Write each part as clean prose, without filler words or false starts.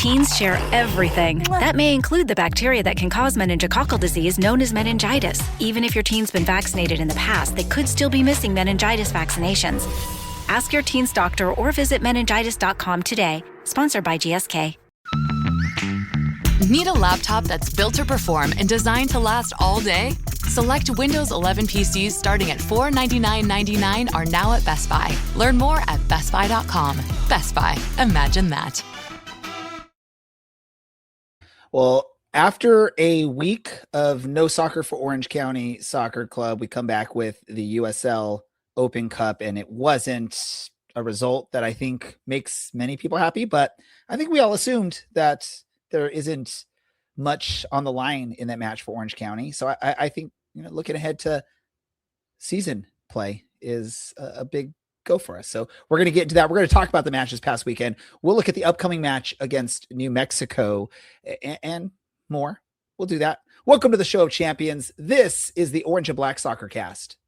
Teens share everything. That may include the bacteria that can cause meningococcal disease known as meningitis. Even if your teen's been vaccinated in the past, they could still be missing meningitis vaccinations. Ask your teen's doctor or visit meningitis.com today. Sponsored by GSK. Need a laptop that's built to perform and designed to last all day? Select Windows 11 PCs starting at $499.99 are now at Best Buy. Learn more at bestbuy.com. Best Buy. Imagine that. Well, after a week of no soccer for Orange County Soccer Club, we come back with the USL Open Cup, and it wasn't a result that I think makes many people happy, but I think we all assumed that there isn't much on the line in that match for Orange County. So I think, looking ahead to season play is a big go for us. So we're going to get into that. We're going to talk about the match this past weekend. We'll look at the upcoming match against New Mexico and more. We'll do that. Welcome to the Show of Champions. This is the Orange and Black Soccer Cast.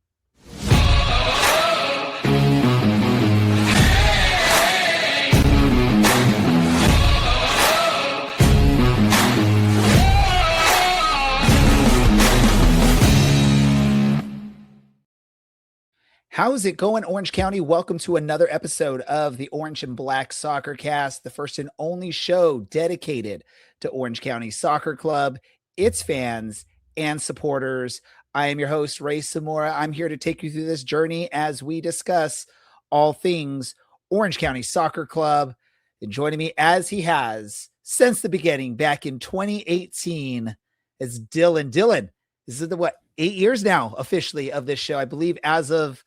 How's it going, Orange County? Welcome to another episode of the Orange and Black Soccer Cast, the first and only show dedicated to Orange County Soccer Club, its fans, and supporters. I am your host, Ray Samora. I'm here to take you through this journey as we discuss all things Orange County Soccer Club. And joining me, as he has since the beginning, back in 2018, is Dylan. Dylan, this is 8 years now officially of this show, I believe, as of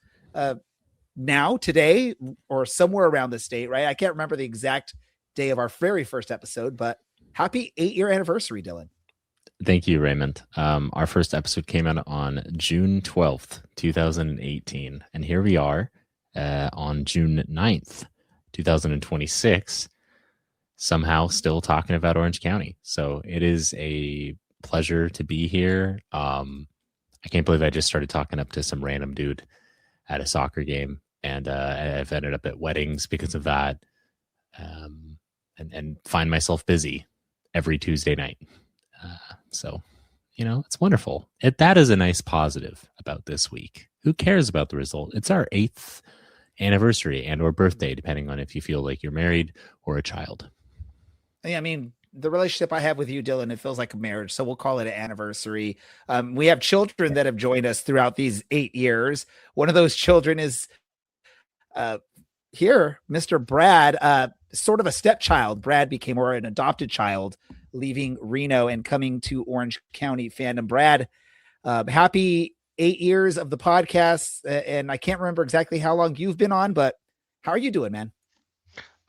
now, today, or somewhere around this date, right? I can't remember the exact day of our very first episode, but happy 8-year anniversary, Dylan. Thank you, Raymond. Our first episode came out on June 12th, 2018. And here we are on June 9th, 2026, somehow still talking about Orange County. So it is a pleasure to be here. I can't believe I just started talking up to some random dude at a soccer game, and I've ended up at weddings because of that, and find myself busy every Tuesday night. So, it's wonderful. That is a nice positive about this week. Who cares about the result? It's our 8th anniversary and or birthday, depending on if you feel like you're married or a child. Yeah, I mean, the relationship I have with you, Dylan, it feels like a marriage, so we'll call it an anniversary. We have children that have joined us throughout these 8 years. One of those children is here, Mr. Brad, sort of a stepchild. Brad became more an adopted child, leaving Reno and coming to Orange County fandom. Brad, happy 8 years of the podcast, and I can't remember exactly how long you've been on, but how are you doing, man?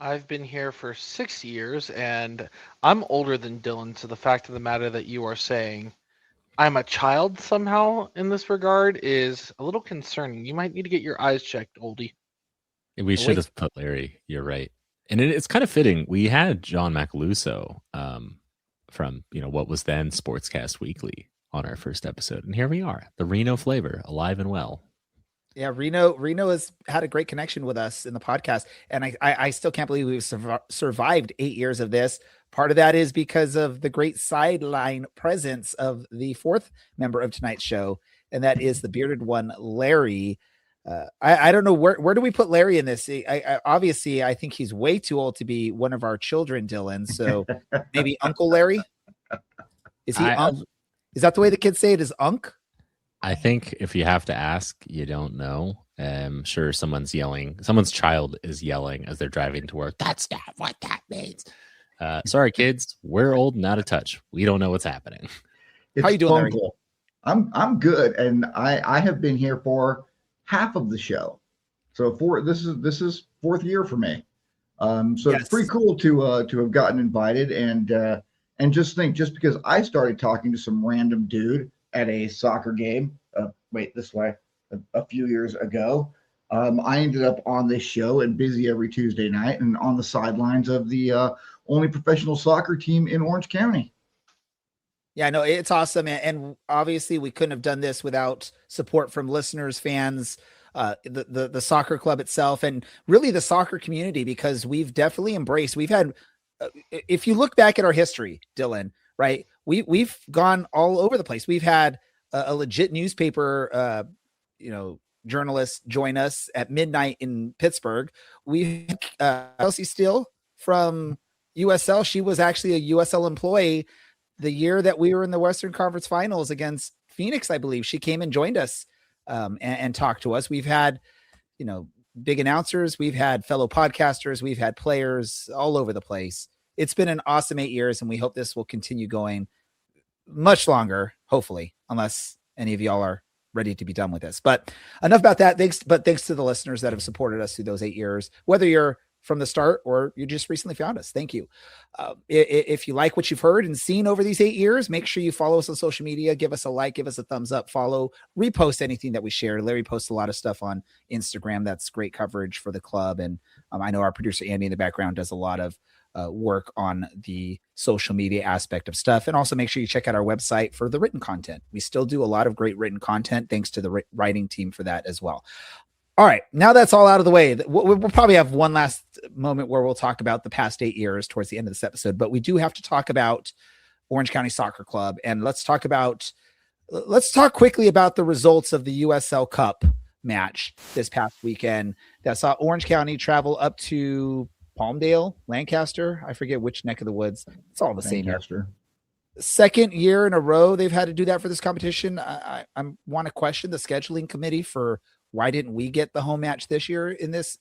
I've been here for 6 years, and I'm older than Dylan, so the fact of the matter that you are saying I'm a child somehow in this regard is a little concerning. You might need to get your eyes checked, oldie. We should have put Larry. You're right. And it's kind of fitting. We had John Macaluso from, what was then Sportscast Weekly on our first episode. And here we are, the Reno flavor, alive and well. Yeah, Reno has had a great connection with us in the podcast, and I still can't believe we've survived 8 years of this. Part of that is because of the great sideline presence of the fourth member of tonight's show, and that is the bearded one, Larry. I don't know where do we put Larry in this? Obviously, I think he's way too old to be one of our children, Dylan. So maybe Uncle Larry. Is he? Is that the way the kids say it? Is Unc? I think if you have to ask, you don't know. I'm sure someone's child is yelling as they're driving to work. That's not what that means. Sorry, kids. We're old and out of touch. We don't know what's happening. How you doing, Larry? I'm good, and I have been here for half of the show. So this is fourth year for me. So yes. It's pretty cool to have gotten invited, and just because I started talking to some random dude at a soccer game, a few years ago, I ended up on this show and busy every Tuesday night and on the sidelines of the only professional soccer team in Orange County. Yeah, no, it's awesome. And obviously we couldn't have done this without support from listeners, fans, the soccer club itself, and really the soccer community, because we've definitely we've had if you look back at our history, Dylan, right, we've gone all over the place. We've had a legit newspaper, journalist join us at midnight in Pittsburgh. We Kelsey Steele from USL. She was actually a USL employee the year that we were in the Western Conference Finals against Phoenix, I believe. She came and joined us and talked to us. We've had, big announcers. We've had fellow podcasters. We've had players all over the place. It's been an awesome 8 years, and we hope this will continue going much longer, hopefully, unless any of y'all are ready to be done with this. But enough about that. Thanks to the listeners that have supported us through those 8 years, whether you're from the start or you just recently found us. Thank you. If you like what you've heard and seen over these 8 years, make sure you follow us on social media. Give us a like, give us a thumbs up, follow, repost anything that we share. Larry posts a lot of stuff on Instagram. That's great coverage for the club. And I know our producer, Andy, in the background does a lot of work on the social media aspect of stuff. And also make sure you check out our website for the written content. We still do a lot of great written content. Thanks to the writing team for that as well. All right, now that's all out of the way. We'll probably have one last moment where we'll talk about the past 8 years towards the end of this episode, but we do have to talk about Orange County Soccer Club. And let's talk quickly about the results of the USL Cup match this past weekend that saw Orange County travel up to Palmdale, Lancaster. I forget which neck of the woods. It's all the same. Second year in a row they've had to do that for this competition. I want to question the scheduling committee for why didn't we get the home match this year in this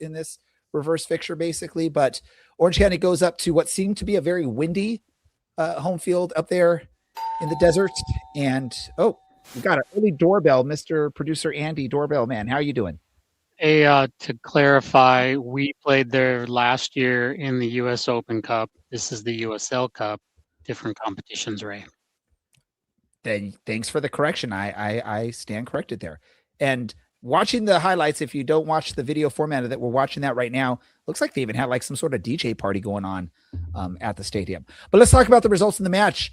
reverse fixture, basically. But Orange County goes up to what seemed to be a very windy home field up there in the desert. And we got an early doorbell, Mr. Producer Andy, doorbell man. How are you doing? Hey, to clarify, we played there last year in the U.S. Open Cup. This is the USL Cup. Different competitions, Ray. Then thanks for the correction. I stand corrected there. And watching the highlights, if you don't watch the video format of that, we're watching that right now. Looks like they even had like some sort of DJ party going on at the stadium. But let's talk about the results in the match.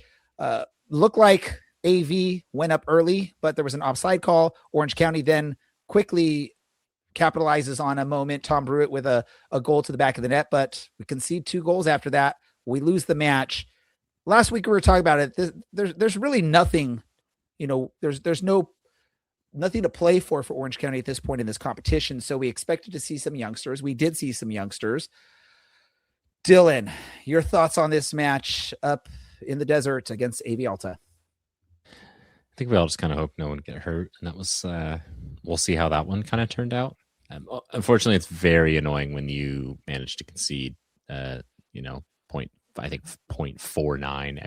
Looked like AV went up early, but there was an offside call. Orange County then quickly capitalizes on a moment. Tom Brewitt with a goal to the back of the net, but we concede 2 goals after that. We lose the match. Last week we were talking about it. There's really nothing, there's nothing to play for Orange County at this point in this competition. So we expected to see some youngsters. We did see some youngsters. Dylan, your thoughts on this match up in the desert against AV Alta? I think we all just kind of hope no one get hurt. And that was, we'll see how that one kind of turned out. Unfortunately, it's very annoying when you manage to concede, 0.49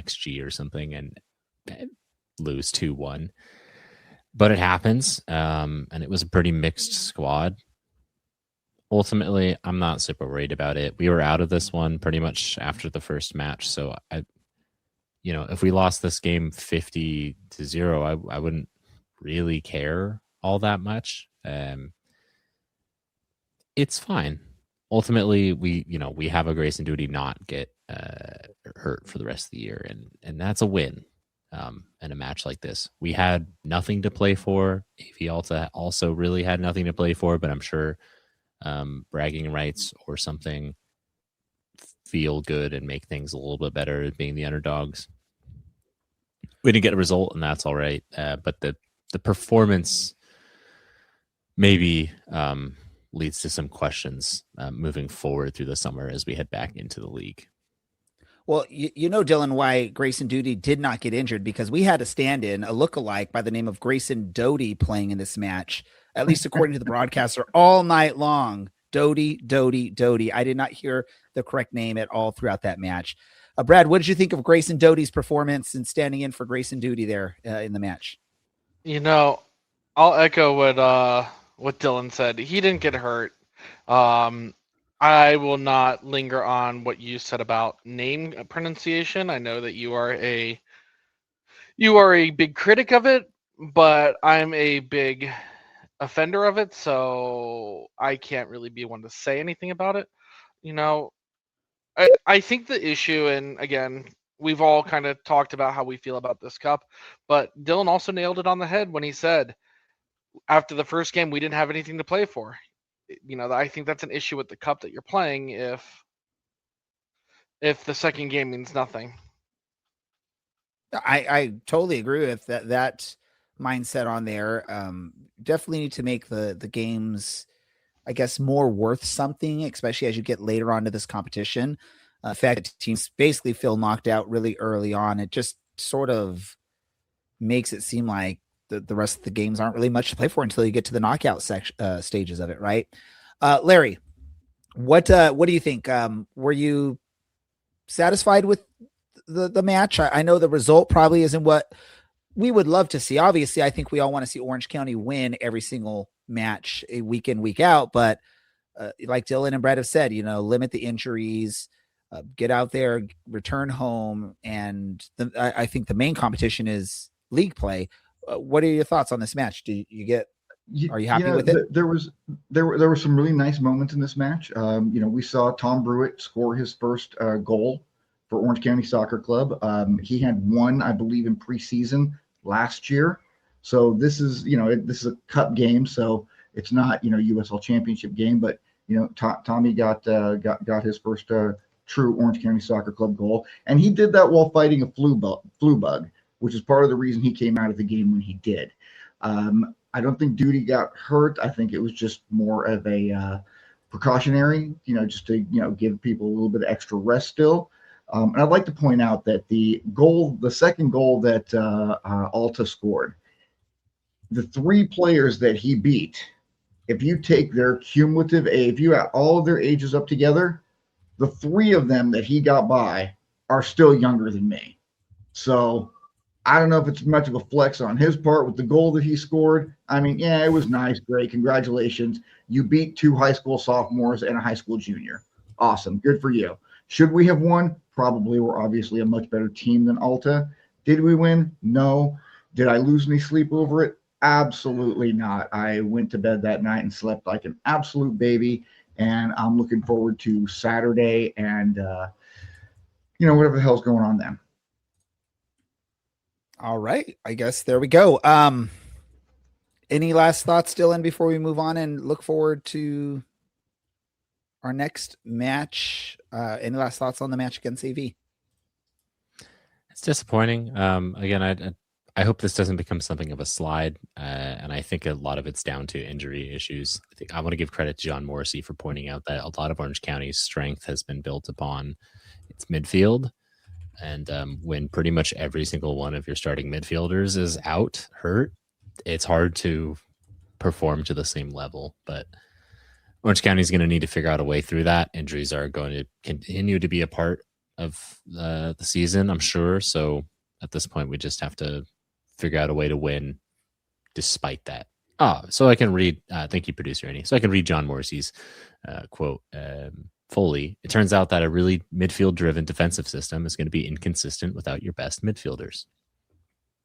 XG or something and lose 2-1. But it happens, and it was a pretty mixed squad. Ultimately, I'm not super worried about it. We were out of this one pretty much after the first match, so if we lost this game 50-0, I wouldn't really care all that much. It's fine. Ultimately, we have a grace and duty not get hurt for the rest of the year, and that's a win. In a match like this, we had nothing to play for. AV Alta also really had nothing to play for, but I'm sure bragging rights or something feel good and make things a little bit better being the underdogs. We didn't get a result, and that's all right. But the performance maybe leads to some questions moving forward through the summer as we head back into the league. Well, Dylan, why Grayson Doty did not get injured, because we had a stand-in, a lookalike by the name of Grayson Doty playing in this match, at least according to the broadcaster, all night long. Doty. I did not hear the correct name at all throughout that match. Brad, what did you think of Grayson Doty's performance and standing in for Grayson Doty there in the match? I'll echo what Dylan said. He didn't get hurt. I will not linger on what you said about name pronunciation. I know that you are a big critic of it, but I'm a big offender of it, so I can't really be one to say anything about it. I think the issue, and again, we've all kind of talked about how we feel about this cup, but Dylan also nailed it on the head when he said after the first game we didn't have anything to play for. I think that's an issue with the cup that you're playing. If if the second game means nothing. I totally agree with that mindset on there. Definitely need to make the games, I guess, more worth something, especially as you get later on to this competition. In fact, teams basically feel knocked out really early on. It just sort of makes it seem like the rest of the games aren't really much to play for until you get to the knockout stages of it, right? Larry, what do you think? Were you satisfied with the match? I know the result probably isn't what we would love to see. Obviously, I think we all want to see Orange County win every single match, week in, week out. But like Dylan and Brett have said, limit the injuries, get out there, return home. And I think the main competition is league play. What are your thoughts on this match? Are you happy with it? There were some really nice moments in this match. We saw Tom Brewitt score his first goal for Orange County Soccer Club. He had one, I believe, in preseason last year. So this is a cup game, so it's not USL Championship game, but Tommy got his first true Orange County Soccer Club goal, and he did that while fighting a flu bug, which is part of the reason he came out of the game when he did. I don't think Duty got hurt. I think it was just more of a precautionary, just to give people a little bit of extra rest still. And I'd like to point out that the second goal that Alta scored, the three players that he beat, if you take their cumulative age, if you add all of their ages up together, the three of them that he got by are still younger than me. So I don't know if it's much of a flex on his part with the goal that he scored. I mean, yeah, it was nice. Great. Congratulations. You beat two high school sophomores and a high school junior. Awesome. Good for you. Should we have won? Probably. We're obviously a much better team than Alta. Did we win? No. Did I lose any sleep over it? Absolutely not. I went to bed that night and slept like an absolute baby. And I'm looking forward to Saturday and, whatever the hell's going on then. All right. I guess there we go. Any last thoughts, Dylan, before we move on and look forward to our next match? Any last thoughts on the match against AV? It's disappointing. Again, I hope this doesn't become something of a slide. And I think a lot of it's down to injury issues. I think I want to give credit to John Morrissey for pointing out that a lot of Orange County's strength has been built upon its midfield. And when pretty much every single one of your starting midfielders is out, hurt, it's hard to perform to the same level. But Orange County is going to need to figure out a way through that. Injuries are going to continue to be a part of the season, I'm sure. So at this point, we just have to figure out a way to win despite that. So I can read, thank you, producer Annie. So I can read John Morrissey's quote fully. It turns out that a really midfield-driven defensive system is going to be inconsistent without your best midfielders.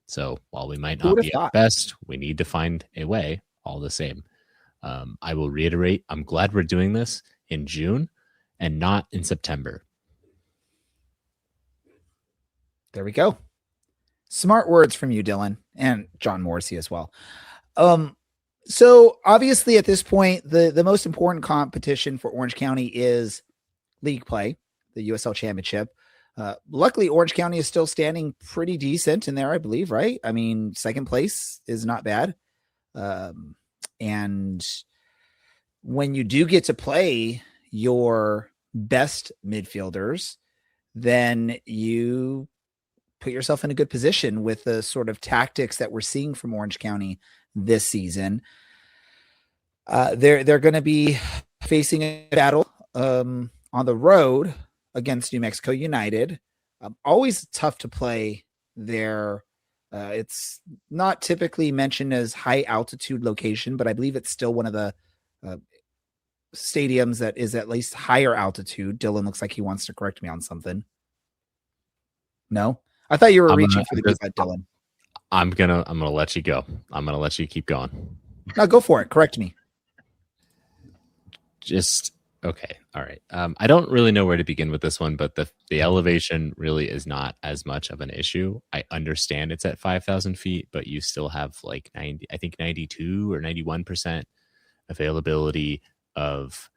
So while we might not be at best, we need to find a way all the same. I will reiterate, I'm glad we're doing this in June and not in September. There we go. Smart words from you, Dylan, and John Morrissey as well. So obviously at this point, the most important competition for Orange County is league play, the USL Championship. Luckily, Orange County is still standing pretty decent in there, I believe, right? I mean, second place is not bad. And when you do get to play your best midfielders, then you put yourself in a good position with the sort of tactics that we're seeing from Orange County this season. They're going to be facing a battle on the road against New Mexico United. Always tough to play there. It's not typically mentioned as high altitude location, but I believe it's still one of the stadiums that is at least higher altitude. Dylan looks like he wants to correct me on something. No, I thought you were reaching for the good side, Dylan. I'm gonna let you go. I'm gonna let you keep going. No, go for it. Correct me. Just okay. All right. I don't really know where to begin with this one, but the elevation really is not as much of an issue. I understand it's at 5,000 feet, but you still have like 92 or 91% availability of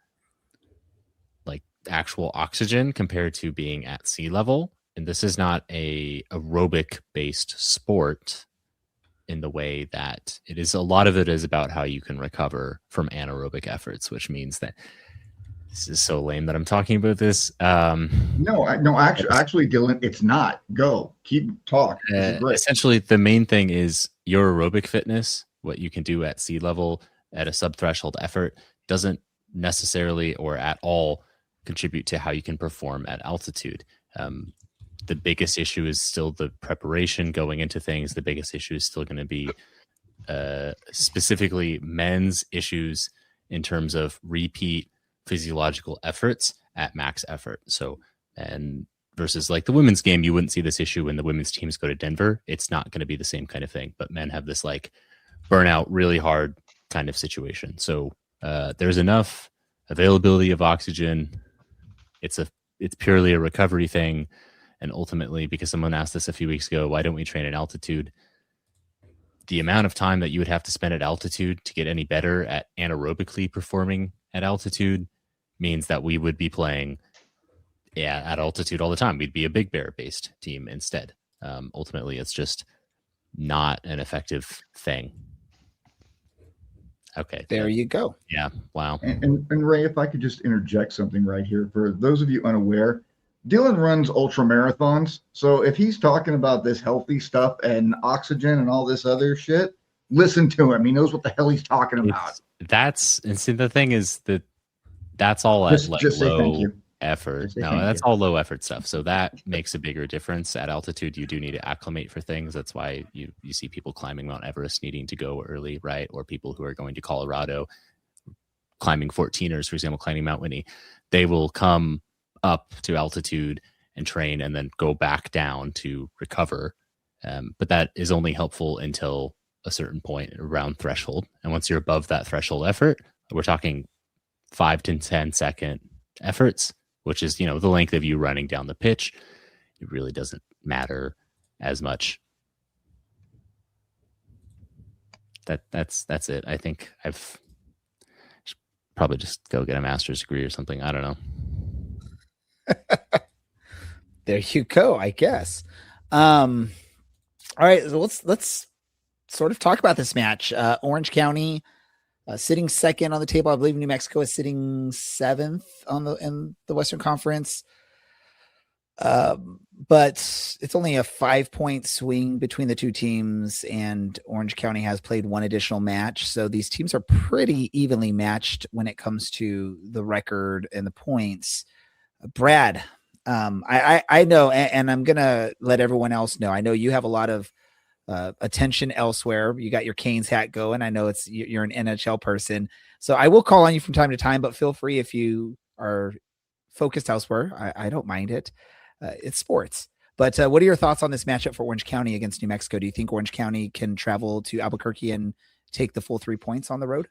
like actual oxygen compared to being at sea level. And this is not a aerobic based sport in the way that it is. A lot of it is about how you can recover from anaerobic efforts, which means that this is so lame that I'm talking about this. No, actually, Dylan, it's not. Go, keep talk. Essentially, the main thing is your aerobic fitness, what you can do at sea level at a subthreshold effort, doesn't necessarily or at all contribute to how you can perform at altitude. The biggest issue is still the preparation going into things. The biggest issue is still going to be specifically men's issues in terms of repeat physiological efforts at max effort. So, and versus like the women's game, you wouldn't see this issue when the women's teams go to Denver. It's not going to be the same kind of thing, but men have this like burnout really hard kind of situation. So there's enough availability of oxygen. It's purely a recovery thing. And ultimately, because someone asked this a few weeks ago, why don't we train at altitude? The amount of time that you would have to spend at altitude to get any better at anaerobically performing at altitude means that we would be playing at altitude all the time. We'd be a Big Bear based team instead. Ultimately, it's just not an effective thing. Okay. There you go. Yeah. Wow. And Ray, if I could just interject something right here for those of you unaware, Dylan runs ultra marathons. So if he's talking about this healthy stuff and oxygen and all this other shit, listen to him. He knows what the hell he's talking about. And see, the thing is that that's all at low effort. No, that's all low effort stuff. So that makes a bigger difference. At altitude, you do need to acclimate for things. That's why you see people climbing Mount Everest needing to go early, right? Or people who are going to Colorado climbing 14ers, for example, climbing Mount Whitney. They will come up to altitude and train and then go back down to recover. But that is only helpful until a certain point around threshold. And once you're above that threshold effort, we're talking 5 to 10 second efforts, which is, the length of you running down the pitch. It really doesn't matter as much. That's it. I think I've should probably just go get a master's degree or something. I don't know. There you go, I guess. All right, so let's sort of talk about this match. Orange County sitting second on the table. I believe New Mexico is sitting seventh in the Western Conference. But it's only a 5-point swing between the two teams, and Orange County has played one additional match. So these teams are pretty evenly matched when it comes to the record and the points. Brad, I know, and I'm going to let everyone else know. I know you have a lot of attention elsewhere. You got your Canes hat going. I know you're an NHL person. So I will call on you from time to time, but feel free if you are focused elsewhere. I don't mind it. It's sports. But what are your thoughts on this matchup for Orange County against New Mexico? Do you think Orange County can travel to Albuquerque and take the full 3 points on the road?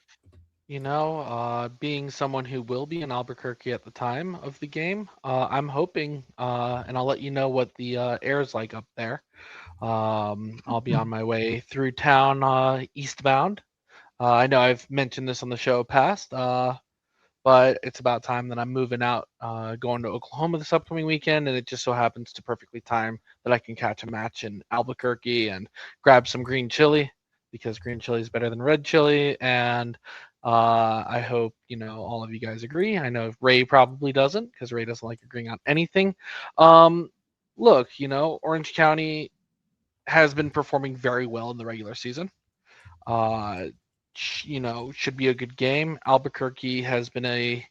Being someone who will be in Albuquerque at the time of the game, I'm hoping, and I'll let you know what the air is like up there. I'll be on my way through town eastbound. I know I've mentioned this on the show past, but it's about time that I'm moving out, going to Oklahoma this upcoming weekend, and it just so happens to perfectly time that I can catch a match in Albuquerque and grab some green chili, because green chili is better than red chili, and I hope, all of you guys agree. I know Ray probably doesn't, because Ray doesn't like agreeing on anything. Look, Orange County has been performing very well in the regular season. Should be a good game. Albuquerque has been a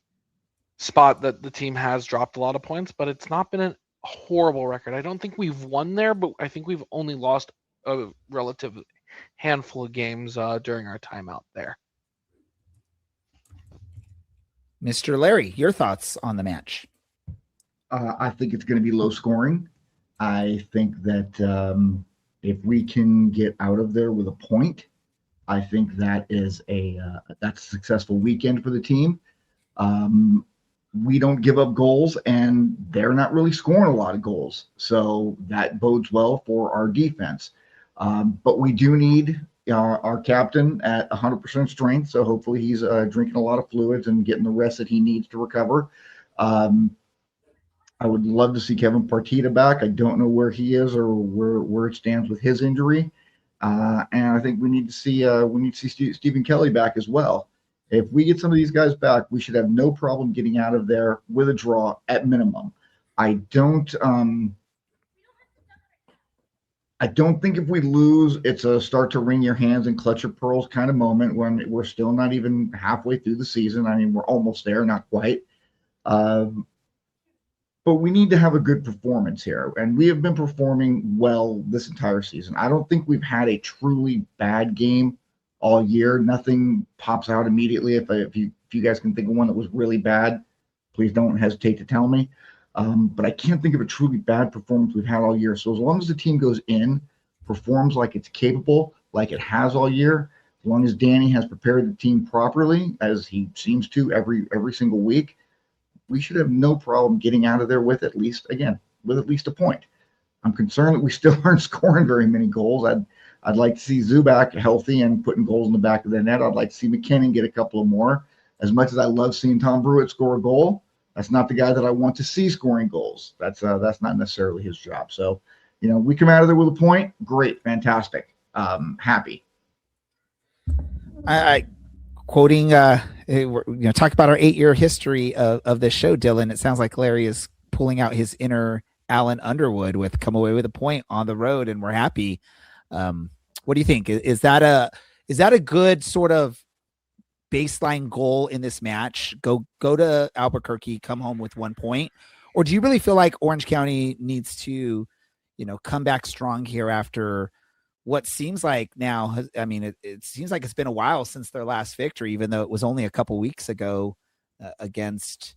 spot that the team has dropped a lot of points, but it's not been a horrible record. I don't think we've won there, but I think we've only lost a relative handful of games during our time out there. Mr. Larry, your thoughts on the match? I think it's going to be low scoring. I think that if we can get out of there with a point, I think that is that's a successful weekend for the team. We don't give up goals, and they're not really scoring a lot of goals, so that bodes well for our defense. But we do need our captain at 100% strength, so hopefully he's drinking a lot of fluids and getting the rest that he needs to recover. I would love to see Kevin Partita back. I don't know where he is or where it stands with his injury. And I think we need to see Stephen Kelly back as well. If we get some of these guys back, we should have no problem getting out of there with a draw at minimum. I don't think if we lose, it's a start to wring your hands and clutch your pearls kind of moment when we're still not even halfway through the season. I mean, we're almost there, not quite. But we need to have a good performance here. And we have been performing well this entire season. I don't think we've had a truly bad game all year. Nothing pops out immediately. If you guys can think of one that was really bad, please don't hesitate to tell me. But I can't think of a truly bad performance we've had all year. So as long as the team goes in, performs like it's capable, like it has all year, as long as Danny has prepared the team properly, as he seems to every single week, we should have no problem getting out of there with at least a point. I'm concerned that we still aren't scoring very many goals. I'd like to see Zubak healthy and putting goals in the back of the net. I'd like to see McKinnon get a couple of more. As much as I love seeing Tom Brewitt score a goal, that's not the guy that I want to see scoring goals. That's not necessarily his job. So, we come out of there with a point. Great, fantastic, happy. I quoting, talk about our 8-year history of this show, Dylan. It sounds like Larry is pulling out his inner Alan Underwood with come away with a point on the road, and we're happy. What do you think? Is that a good sort of baseline goal in this match? Go to Albuquerque, come home with 1 point, or do you really feel like Orange County needs to, come back strong here after what seems like now? It seems like it's been a while since their last victory, even though it was only a couple weeks ago against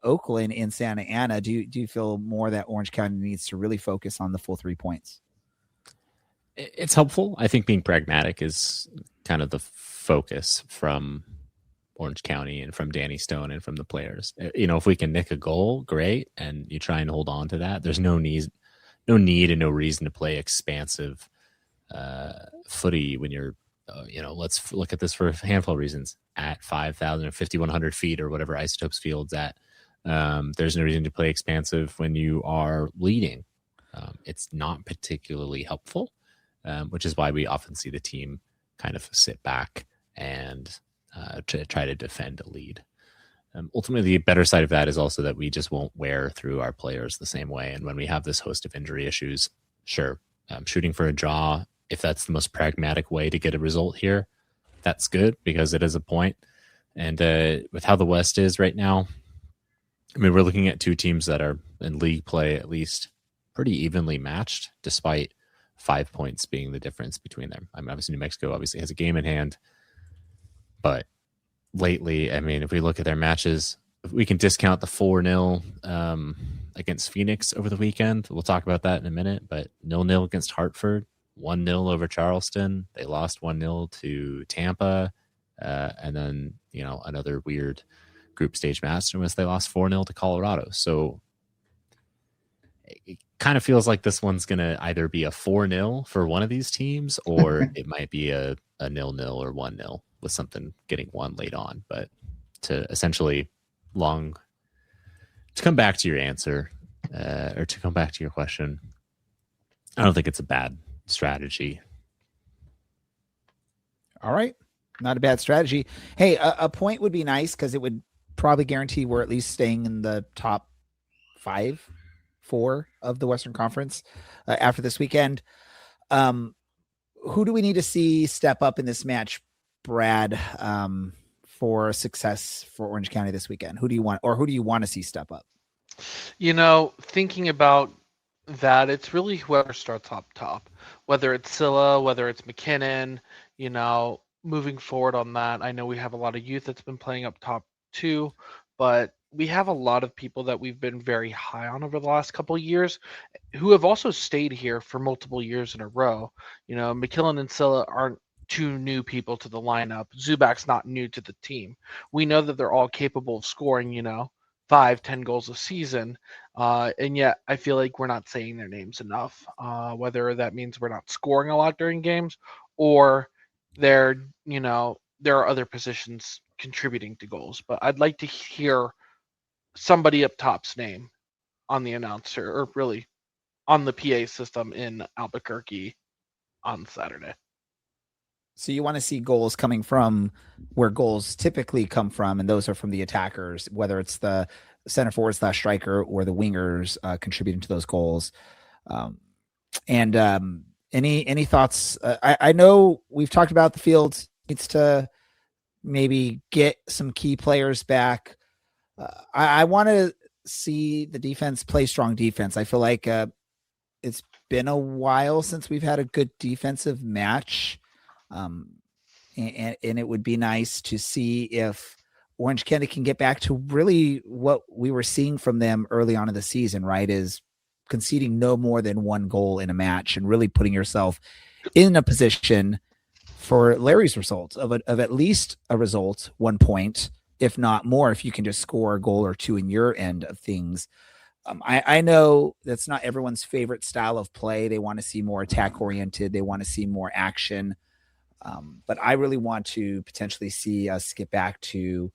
Oakland in Santa Ana. Do you feel more that Orange County needs to really focus on the full 3 points? It's helpful. I think being pragmatic is kind of the focus from Orange County and from Danny Stone and from the players. If we can nick a goal, great, and you try and hold on to that. There's no need and no reason to play expansive footy when you're, let's look at this for a handful of reasons. At 5,000 or 5,100 feet or whatever Isotopes Field's at, there's no reason to play expansive when you are leading. It's not particularly helpful, which is why we often see the team kind of sit back and to try to defend a lead. Ultimately, the better side of that is also that we just won't wear through our players the same way. And when we have this host of injury issues, sure, shooting for a draw, if that's the most pragmatic way to get a result here, that's good because it is a point. And with how the West is right now, we're looking at two teams that are in league play at least pretty evenly matched, despite 5 points being the difference between them. Obviously, New Mexico obviously has a game in hand, but lately, if we look at their matches, we can discount the 4-0 against Phoenix over the weekend. We'll talk about that in a minute, but 0-0 against Hartford, 1-0 over Charleston. They lost 1-0 to Tampa, and then another weird group stage match in which they lost 4-0 to Colorado. So it kind of feels like this one's going to either be a 4-0 for one of these teams, or it might be a 0-0 or 1-0 with something getting one late on. But to essentially to come back to your answer, or to come back to your question, I don't think it's a bad strategy. All right. Not a bad strategy. Hey, a point would be nice because it would probably guarantee we're at least staying in the top 4 of the Western Conference after this weekend. Who do we need to see step up in this match, Brad, for success for Orange County this weekend? Who do you want to see step up? Thinking about that, it's really whoever starts up top, whether it's Scylla, whether it's McKinnon, moving forward on that. I know we have a lot of youth that's been playing up top too, but we have a lot of people that we've been very high on over the last couple of years who have also stayed here for multiple years in a row. McKinnon and Scylla aren't two new people to the lineup. Zubak's not new to the team. We know that they're all capable of scoring, 5-10 goals a season. And yet I feel like we're not saying their names enough, whether that means we're not scoring a lot during games or there are other positions contributing to goals. But I'd like to hear somebody up top's name on the announcer, or really on the PA system in Albuquerque on Saturday. So you want to see goals coming from where goals typically come from, and those are from the attackers, whether it's the center forward / striker or the wingers contributing to those goals. Any thoughts? I know we've talked about the field needs to maybe get some key players back. I want to see the defense play strong defense. I feel like it's been a while since we've had a good defensive match. And it would be nice to see if Orange County can get back to really what we were seeing from them early on in the season, right? Is conceding no more than one goal in a match and really putting yourself in a position for Larry's result of at least a result, 1 point, if not more, if you can just score a goal or two in your end of things. I know that's not everyone's favorite style of play. They want to see more attack oriented. They want to see more action. But I really want to potentially see us get back to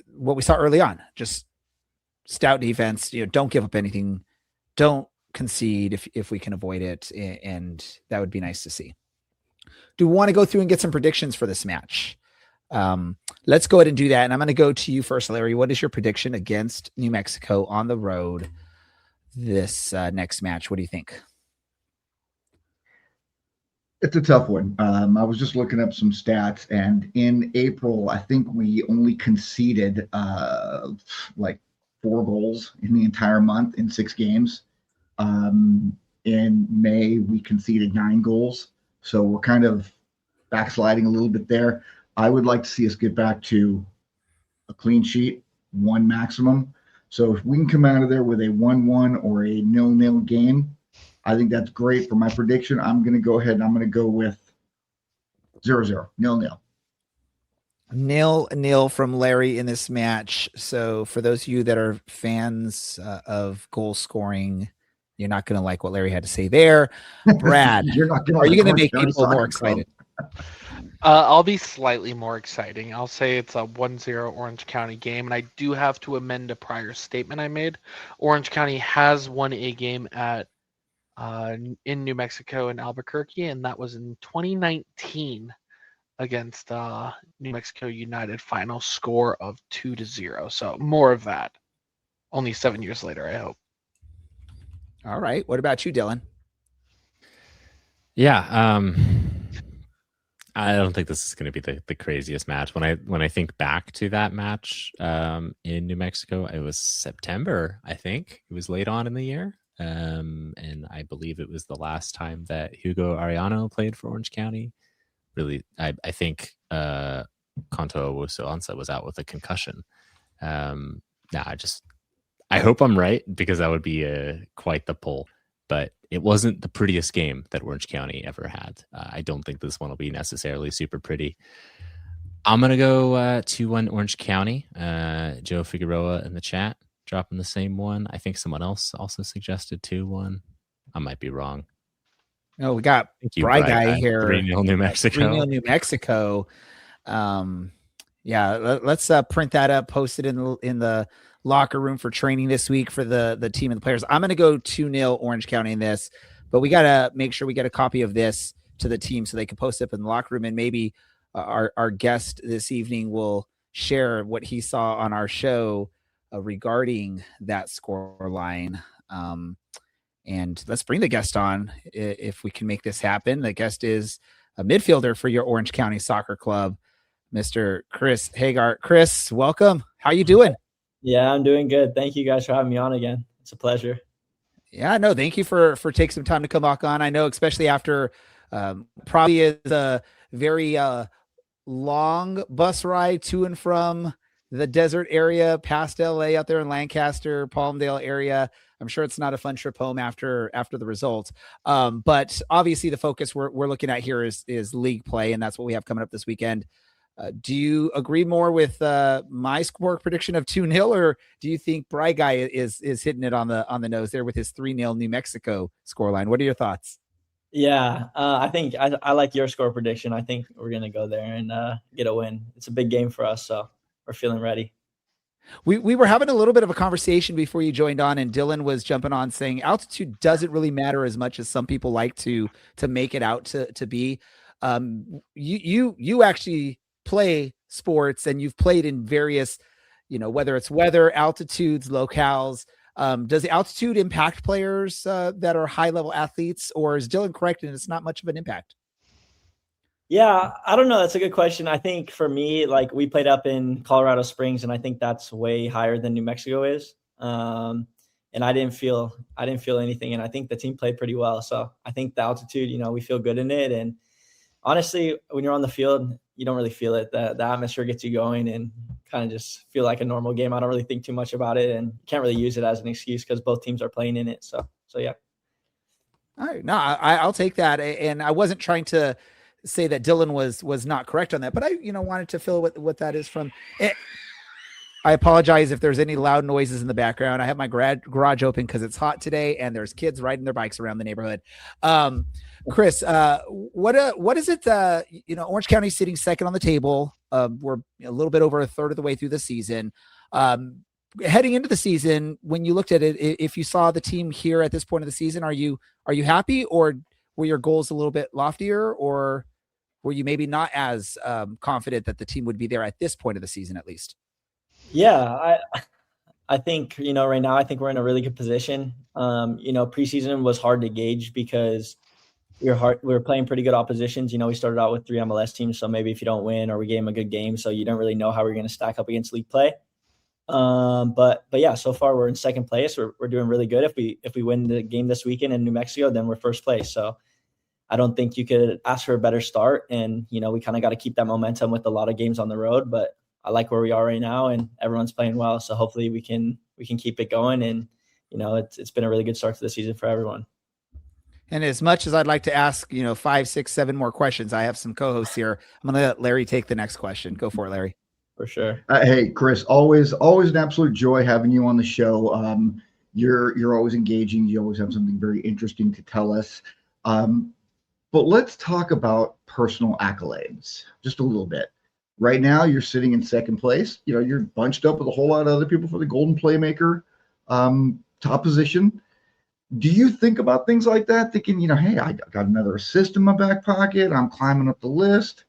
what we saw early on, just stout defense. Don't give up anything. Don't concede if we can avoid it. And that would be nice to see. Do we want to go through and get some predictions for this match? Let's go ahead and do that. And I'm going to go to you first, Larry. What is your prediction against New Mexico on the road this next match? What do you think? It's a tough one. I was just looking up some stats, and in April, I think we only conceded like 4 goals in the entire month in 6 games. In May, we conceded 9 goals. So we're kind of backsliding a little bit there. I would like to see us get back to a clean sheet, 1 maximum. So if we can come out of there with a 1-1 or a 0-0 game, I think that's great. For my prediction, I'm going to go ahead and I'm going to go with 0-0, 0-0. 0-0 from Larry in this match. So for those of you that are fans of goal scoring, you're not going to like what Larry had to say there. Brad, are you going to make people more excited? I'll be slightly more exciting. I'll say it's a 1-0 Orange County game, and I do have to amend a prior statement I made. Orange County has won a game at in New Mexico and Albuquerque, and that was in 2019 against New Mexico United. Final score of 2-0. So more of that. Only 7 years later, I hope. All right. What about you, Dylan? Yeah. I don't think this is going to be the craziest match. When I think back to that match in New Mexico, it was September, I think. It was late on in the year. And I believe it was the last time that Hugo Arellano played for Orange County. Really, I think Conto Owusu-Ansah was out with a concussion. I hope I'm right, because that would be quite the pull. But it wasn't the prettiest game that Orange County ever had. I don't think this one will be necessarily super pretty. I'm going to go 2-1 Orange County. Joe Figueroa in the chat dropping the same one. I think someone else also suggested 2-1. I might be wrong. No, we got Bry Guy here. 3-0 New Mexico. 3-0 New Mexico. Yeah, let's print that up, post it in the locker room for training this week for the team and the players. I'm going to go 2-0 Orange County in this, but we got to make sure we get a copy of this to the team so they can post it up in the locker room. And maybe our guest this evening will share what he saw on our show regarding that score line. And let's bring the guest on if we can make this happen. The guest is a midfielder for your Orange County Soccer Club, Mr. Chris Hegardt. Chris, welcome. How you doing? Yeah, I'm doing good. Thank you guys for having me on again. It's a pleasure. Yeah, no, thank you for taking some time to come back on. I know, especially after probably is a very long bus ride to and from the desert area, past LA, out there in Lancaster, Palmdale area. I'm sure it's not a fun trip home after the results. But obviously the focus we're looking at here is league play, and that's what we have coming up this weekend. Do you agree more with my score prediction of 2-0, or do you think Bry Guy is hitting it on the nose there with his 3-0 New Mexico scoreline? What are your thoughts? Yeah, I think I like your score prediction. I think we're going to go there and get a win. It's a big game for us, so we're feeling ready. We were having a little bit of a conversation before you joined on, and Dylan was jumping on saying altitude doesn't really matter as much as some people like to make it out to be. You actually play sports, and you've played in various, whether it's weather, altitudes, locales. Does the altitude impact players that are high level athletes, or is Dylan correct and it's not much of an impact? Yeah, I don't know. That's a good question. I think for me, like we played up in Colorado Springs, and I think that's way higher than New Mexico is. And I didn't feel anything, and I think the team played pretty well. So I think the altitude, we feel good in it. And honestly, when you're on the field, you don't really feel it. The atmosphere gets you going and kind of just feel like a normal game. I don't really think too much about it, and can't really use it as an excuse because both teams are playing in it. So yeah. All right, no, I'll take that. And I wasn't trying to say that Dylan was not correct on that, but I wanted to feel what that is from. I apologize if there's any loud noises in the background. I have my garage open because it's hot today, and there's kids riding their bikes around the neighborhood. Chris, what is it? Orange County sitting second on the table. We're a little bit over a third of the way through the season. Heading into the season, when you looked at it, if you saw the team here at this point of the season, are you happy, or were your goals a little bit loftier, or were you maybe not as confident that the team would be there at this point of the season, at least? Yeah, I think, right now, I think we're in a really good position. Preseason was hard to gauge because we were playing pretty good oppositions. We started out with 3 MLS teams, so maybe if you don't win or we gave them a good game, so you don't really know how we're going to stack up against league play. But yeah, so far we're in second place. We're doing really good. If we win the game this weekend in New Mexico, then we're first place. So I don't think you could ask for a better start. And, we kind of got to keep that momentum with a lot of games on the road, but I like where we are right now, and everyone's playing well. So hopefully we can keep it going. And, it's been a really good start to the season for everyone. And as much as I'd like to ask, 5, 6, 7 more questions, I have some co-hosts here. I'm going to let Larry take the next question. Go for it, Larry. For sure. Hey, Chris, always an absolute joy having you on the show. You're always engaging. You always have something very interesting to tell us. But let's talk about personal accolades just a little bit. Right now, you're sitting in second place. You're bunched up with a whole lot of other people for the Golden Playmaker top position. Do you think about things like that, thinking, hey, I got another assist in my back pocket, I'm climbing up the list?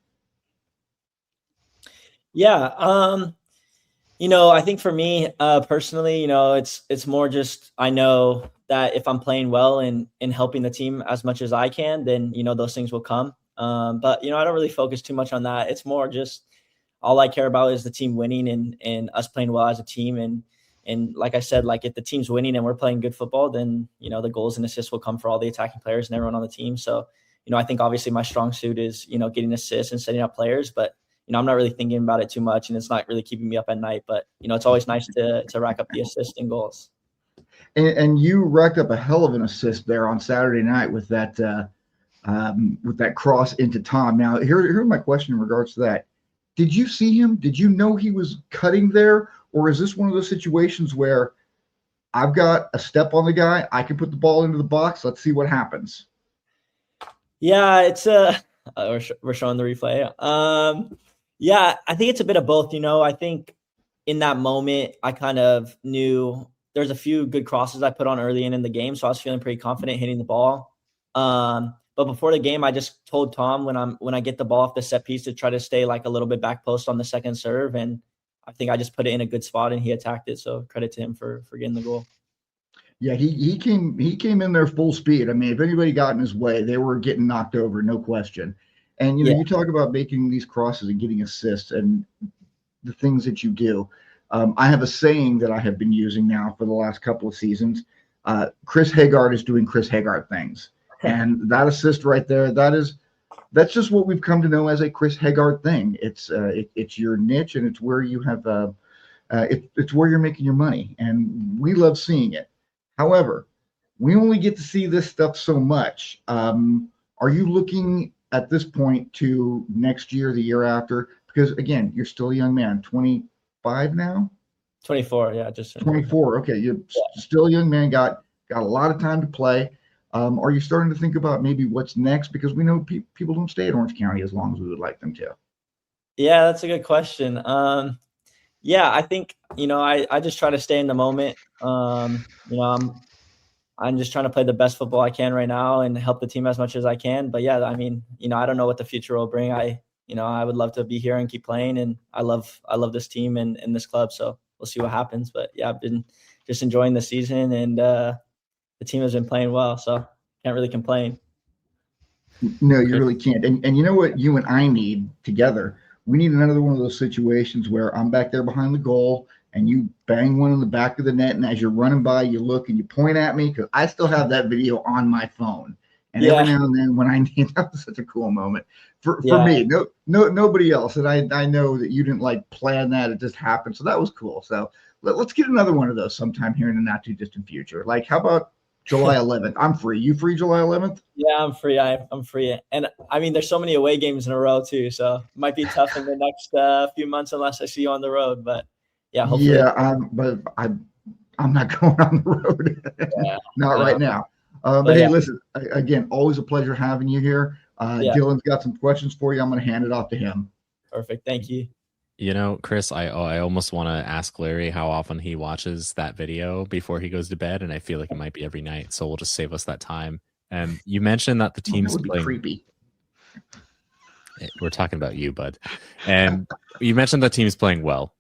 Yeah. I think for me, personally, it's more just, I know that if I'm playing well and helping the team as much as I can, then, those things will come. But, I don't really focus too much on that. It's more just all I care about is the team winning and us playing well as a team. And like I said, like if the team's winning and we're playing good football, then, the goals and assists will come for all the attacking players and everyone on the team. So, I think obviously my strong suit is, getting assists and setting up players, but I'm not really thinking about it too much, and it's not really keeping me up at night, but it's always nice to rack up the assists and goals. And you racked up a hell of an assist there on Saturday night with that cross into Tom. Now, here's my question in regards to that. Did you see him? Did you know he was cutting there? Or is this one of those situations where I've got a step on the guy, I can put the ball into the box, let's see what happens? Yeah, it's we're showing the replay. Yeah, I think it's a bit of both. I think in that moment, I kind of knew there's a few good crosses I put on early in the game, so I was feeling pretty confident hitting the ball. But before the game, I just told Tom when I get the ball off the set piece to try to stay like a little bit back post on the second serve, and I think I just put it in a good spot and he attacked it. So credit to him for getting the goal. Yeah, he came in there full speed. I mean, if anybody got in his way, they were getting knocked over, no question. And you talk about making these crosses and getting assists and the things that you do. I have a saying that I have been using now for the last couple of seasons. Chris Hegardt is doing Chris Hegardt things. And that assist right there, that's just what we've come to know as a Chris Hegardt thing. It's your niche, and it's where you have it's where you're making your money, and we love seeing it. However, we only get to see this stuff so much. Are you looking at this point to next year, the year after? Because again, you're still a young man, 25 now. 24, yeah, just 24. Okay, you're still a young man. Got a lot of time to play. Are you starting to think about maybe what's next? Because we know people don't stay at Orange County as long as we would like them to. Yeah, that's a good question. Yeah, I think, I just try to stay in the moment. I'm just trying to play the best football I can right now and help the team as much as I can. But yeah, I mean, I don't know what the future will bring. I would love to be here and keep playing, and I love this team and this club. So we'll see what happens. But yeah, I've been just enjoying the season, and the team has been playing well, so can't really complain. No, you really can't. And you know what you and I need together? We need another one of those situations where I'm back there behind the goal and you bang one in the back of the net, and as you're running by, you look and you point at me, because I still have that video on my phone. And every now and then when I need, that was such a cool moment for me. Nobody else. And I know that you didn't like plan that. It just happened. So that was cool. So let's get another one of those sometime here in the not too distant future. Like, how about July 11th? I'm free. You free July 11th? Yeah, I'm free. I'm free. And I mean, there's so many away games in a row too. So it might be tough in the next few months unless I see you on the road. But yeah, hopefully. Yeah, but I'm not going on the road. Not right now. But hey, listen, again, always a pleasure having you here. Dylan's got some questions for you. I'm going to hand it off to him. Perfect. Thank you. Chris, I almost want to ask Larry how often he watches that video before he goes to bed, and I feel like it might be every night. So we'll just save us that time. And you mentioned that the team's playing. Creepy. We're talking about you, bud. And you mentioned the team's playing well.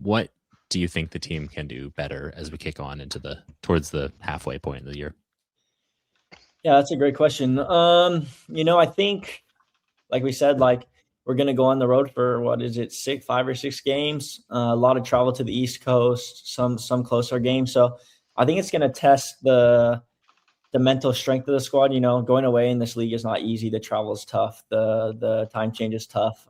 What do you think the team can do better as we kick on towards the halfway point of the year? Yeah, that's a great question. I think, like we said, we're going to go on the road for, 5 or 6 games, a lot of travel to the East Coast, some closer games. So I think it's going to test the mental strength of the squad. Going away in this league is not easy. The travel is tough. The time change is tough.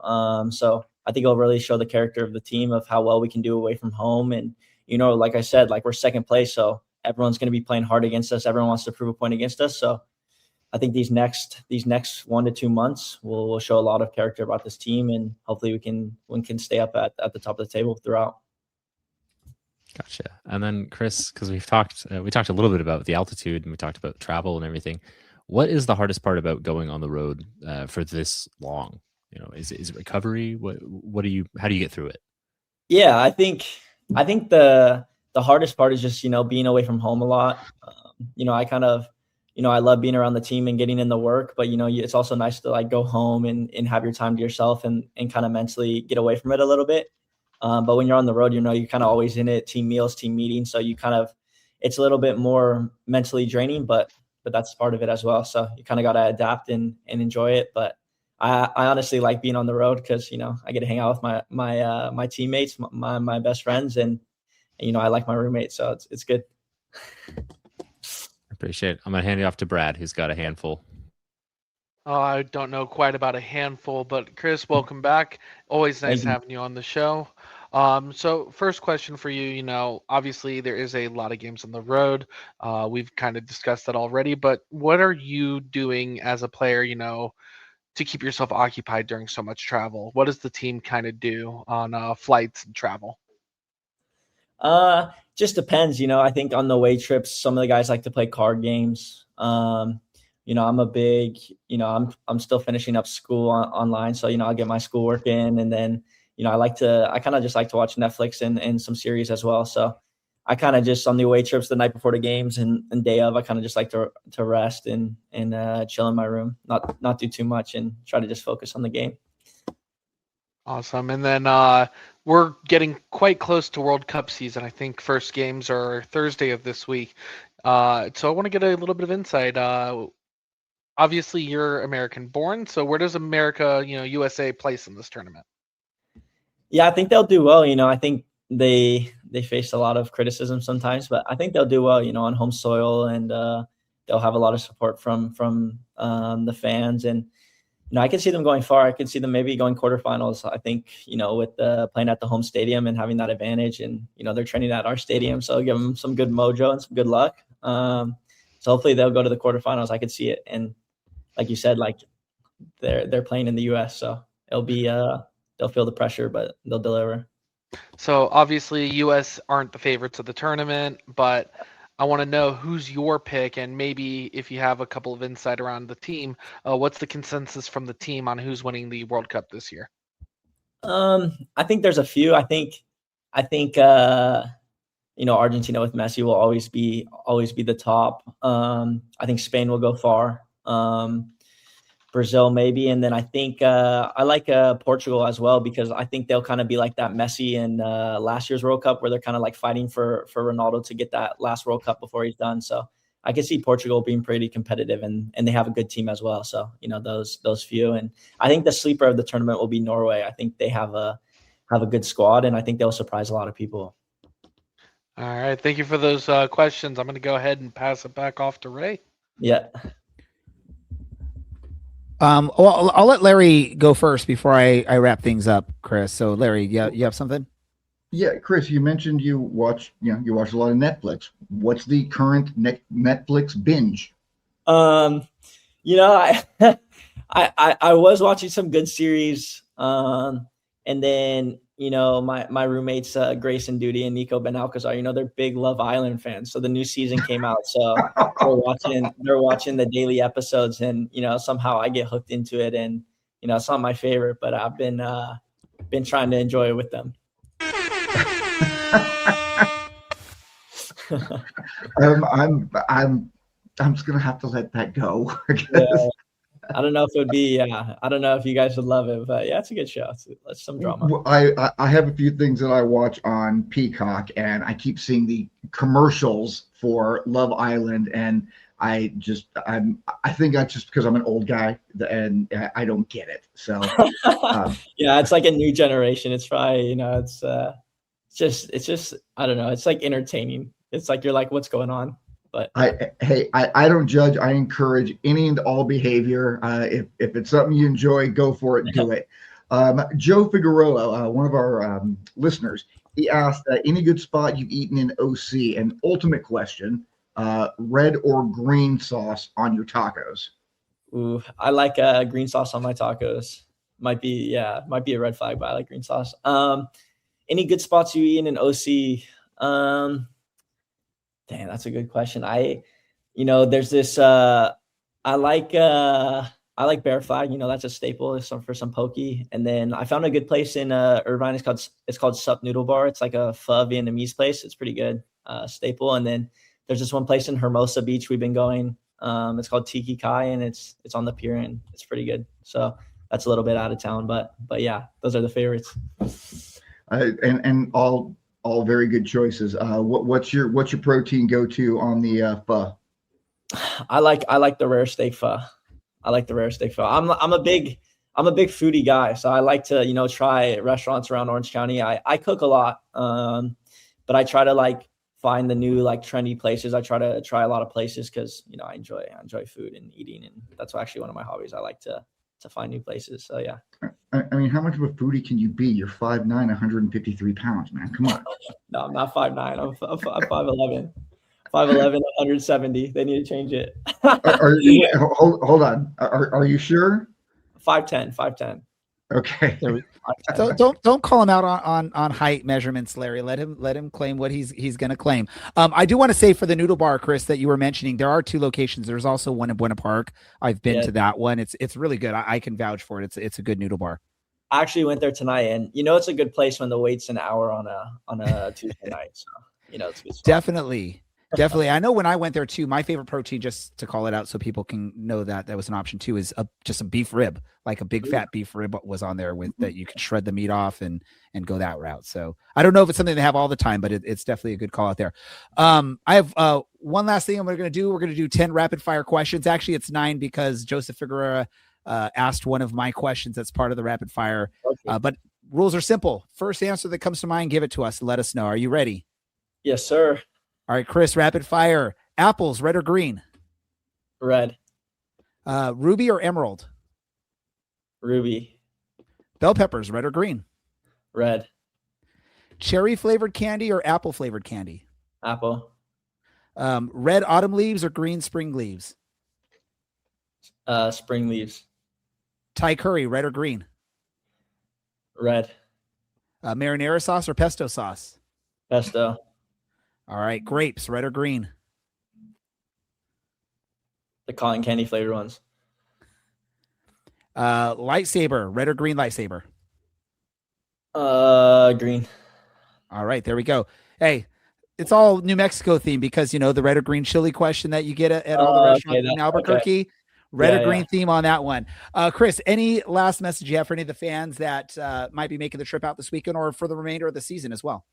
So I think it'll really show the character of the team, of how well we can do away from home. And, like I said, we're second place, so everyone's going to be playing hard against us. Everyone wants to prove a point against us. So I think these next 1 to 2 months will show a lot of character about this team, and hopefully we can stay up at the top of the table throughout. Gotcha. And then Chris, because we talked a little bit about the altitude, and we talked about travel and everything. What is the hardest part about going on the road for this long? Is it recovery? How do you get through it? Yeah, I think the hardest part is just being away from home a lot. I kind of. I love being around the team and getting in the work, but it's also nice to go home and have your time to yourself and kind of mentally get away from it a little bit. But when you're on the road, you're kind of always in it, team meals, team meetings. So it's a little bit more mentally draining, but that's part of it as well. So you kind of got to adapt and enjoy it. But I honestly like being on the road because, I get to hang out with my teammates, my best friends, and I like my roommates. So it's good. Appreciate it. I'm going to hand it off to Brad, who's got a handful. I don't know quite about a handful, but Chris, welcome back. Always nice having you on the show. So first question for you, obviously there is a lot of games on the road. We've kind of discussed that already, but what are you doing as a player, to keep yourself occupied during so much travel? What does the team kind of do on flights and travel? Just depends, I think on the away trips, some of the guys like to play card games. I'm a big, I'm still finishing up school online. So, I'll get my schoolwork in, and then, I kind of just like to watch Netflix and some series as well. So I kind of just on the away trips the night before the games and day of, I kind of just like to rest and chill in my room, not do too much, and try to just focus on the game. Awesome. And then we're getting quite close to World Cup season. I think first games are Thursday of this week. So I want to get a little bit of insight. Obviously, you're American born. So where does America, USA place in this tournament? Yeah, I think they'll do well. I think they face a lot of criticism sometimes, but I think they'll do well, on home soil, and they'll have a lot of support from the fans. And I can see them going far. I can see them maybe going quarterfinals. I think, with playing at the home stadium and having that advantage, and, they're training at our stadium. So I'll give them some good mojo and some good luck. So hopefully they'll go to the quarterfinals. I could see it. And like you said, they're playing in the US. So it'll be, they'll feel the pressure, but they'll deliver. So obviously US aren't the favorites of the tournament, but I want to know who's your pick, and maybe if you have a couple of insight around the team, what's the consensus from the team on who's winning the World Cup this year? I think there's a few. I think I think Argentina with Messi will always be the top. I think Spain will go far. Brazil maybe, and then I think I like Portugal as well, because I think they'll kind of be like that Messi in last year's World Cup, where they're kind of like fighting for Ronaldo to get that last World Cup before he's done. So I can see Portugal being pretty competitive, and they have a good team as well. So those few, and I think the sleeper of the tournament will be Norway. I think they have a good squad, and I think they'll surprise a lot of people. All right, thank you for those questions. I'm going to go ahead and pass it back off to Ray. Yeah. Well, I'll let Larry go first before I wrap things up, Chris. So Larry, you have something? Yeah, Chris, you mentioned you watch a lot of Netflix. What's the current Netflix binge? I I was watching some good series, and then my roommates Grace and Duty and Nico Ben Alcazar, they're big Love Island fans. So the new season came out, so they're watching the daily episodes, and somehow I get hooked into it, and it's not my favorite, but I've been trying to enjoy it with them. I'm just gonna have to let that go. Yeah. I don't know if it would be. I don't know if you guys would love it, but yeah, it's a good show. It's some drama. I have a few things that I watch on Peacock, and I keep seeing the commercials for Love Island, and I think that's just because I'm an old guy and I don't get it. So yeah, it's like a new generation. It's probably it's just I don't know. It's like entertaining. It's like you're like, what's going on? But I don't judge. I encourage any and all behavior. If it's something you enjoy, go for it. Do it. Joe Figueroa, one of our listeners, he asked, any good spot you've eaten in OC? An ultimate question: red or green sauce on your tacos? Ooh, I like green sauce on my tacos. Might be a red flag, but I like green sauce. Any good spots you eaten in OC? Dang, that's a good question. There's this. I like Bear Flag. That's a staple. For some poke. And then I found a good place in Irvine. It's called Sup Noodle Bar. It's like a pho Vietnamese place. It's pretty good. Staple. And then there's this one place in Hermosa Beach we've been going. It's called Tiki Kai, and it's on the pier, and it's pretty good. So that's a little bit out of town, but yeah, those are the favorites. And all very good choices. What's your protein go to on the pho? I like the rare steak pho. I'm a big foodie guy, so I like to try restaurants around Orange County. I cook a lot, but I try to find the new trendy places. I try to try a lot of places because I enjoy food and eating, and that's actually one of my hobbies. I like to find new places. So yeah. I mean, how much of a foodie can you be? You're 5'9", 153 pounds, man. Come on. No, I'm not 5'9". I'm 5'11". 5'11", 170. They need to change it. Hold on. Are you sure? 5'10". Okay. Don't call him out on height measurements, Larry. Let him claim what he's going to claim. I do want to say for the noodle bar, Chris, that you were mentioning, there are 2 locations. There's also one in Buena Park. I've been to that one. It's really good. I can vouch for it. It's a good noodle bar. I actually went there tonight, and it's a good place when the wait's an hour on a Tuesday night. So it's a good spot. Definitely. I know when I went there too, my favorite protein, just to call it out so people can know that was an option too, is just a beef rib, like a big fat beef rib was on there with that you can shred the meat off and go that route. So I don't know if it's something they have all the time, but it's definitely a good call out there. I have one last thing we're going to do. We're going to do 10 rapid fire questions. Actually, it's 9 because Joseph Figueroa asked one of my questions that's part of the rapid fire. Okay. But rules are simple. First answer that comes to mind, give it to us. Let us know. Are you ready? Yes, sir. All right, Chris, rapid fire. Apples, red or green? Red. Ruby or emerald? Ruby. Bell peppers, red or green? Red. Cherry flavored candy or apple flavored candy? Apple. Red autumn leaves or green spring leaves? Spring leaves. Thai curry, red or green? Red. Marinara sauce or pesto sauce? Pesto. All right, grapes, red or green? The cotton candy flavored ones. Lightsaber, red or green lightsaber? Green. All right, there we go. Hey, it's all New Mexico theme because, the red or green chili question that you get at all the restaurants in Albuquerque. Okay. Red or green theme on that one. Chris, any last message you have for any of the fans that might be making the trip out this weekend or for the remainder of the season as well?